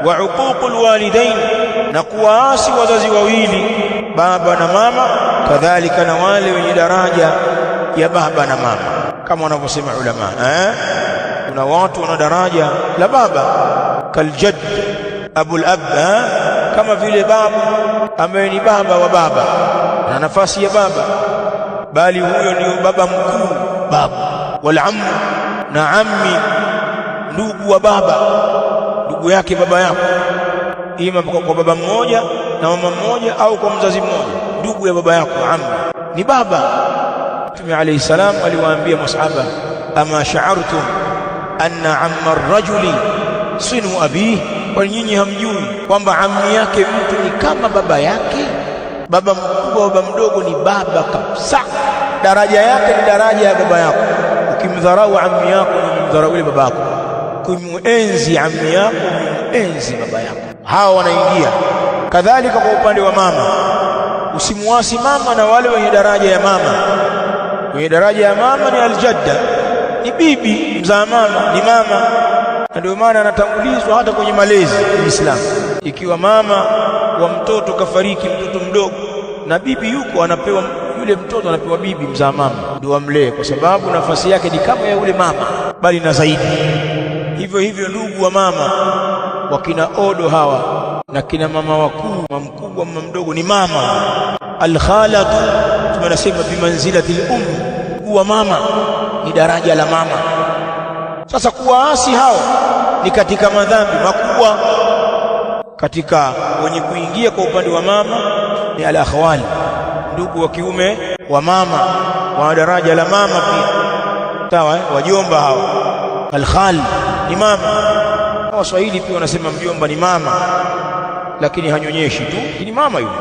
wa uququl walidain, na kuwaasi wazazi wawili baba na mama, kadhalika na wale wenye daraja ya baba na mama, kama wanavyosema ulama. Kuna watu wana daraja la baba, kaljad abul ab, kama vile babu ambaye ni baba wa baba na nafasi ya baba, bali huyo ndio baba mkuu, babu. Wal ammu, na ammi, ndugu wa baba, ndugu yake baba yako, ima kwa baba mmoja na mama mmoja, au kwa mzazi mmoja, ndugu ya baba yako ammi ni baba. Mtume alayhi salam aliwaambia masahaba, ama sha'artum anna amma ar-rajuli sinu abihi, kwa nyinyi hamjui kwamba ammi yake mtu ni kama baba yake? Baba mkubwa, baba mdogo ni baba kabisa, daraja yake ni daraja ya baba yako. Ukimdharau ammi yako unamdharau yule baba yako, kumuenzi ammi yako umuenzi baba yako. Hawa wanaingia. Kadhalika kwa upande wa mama, usimuasi mama na wale wenye daraja ya mama. Wenye daraja ya mama ni aljadda, ni bibi mzaa mama, ni mama, na ndio maana anatangulizwa hata kwenye malezi ya Uislamu. Ikiwa mama wa mtoto kafariki, mtoto mdogo, na bibi yuko, anapewa yule mtoto, anapewa bibi mzaa mama ndio amlee, kwa sababu nafasi yake ni kama ya yule mama, bali na zaidi. Hivyo hivyo ndugu wa mama, wakina odo hawa na kina mama wakuu, mama mkubwa, mama mdogo, ni mama. Alkhalatu, tunasema bimanzilati al-umm, kuwa mama ni daraja la mama. Sasa kuwaasi hao ni katika madhambi makubwa. Katika wenye kuingia kwa upande wa mama ni al-akhwali, ndugu wa kiume wa mama, wa daraja la mama pia, sawa, wajomba hao. Al-khal ni mama. Waswahili pia wanasema mjomba ni mama, lakini hanyonyeshi tu, ni mama yule.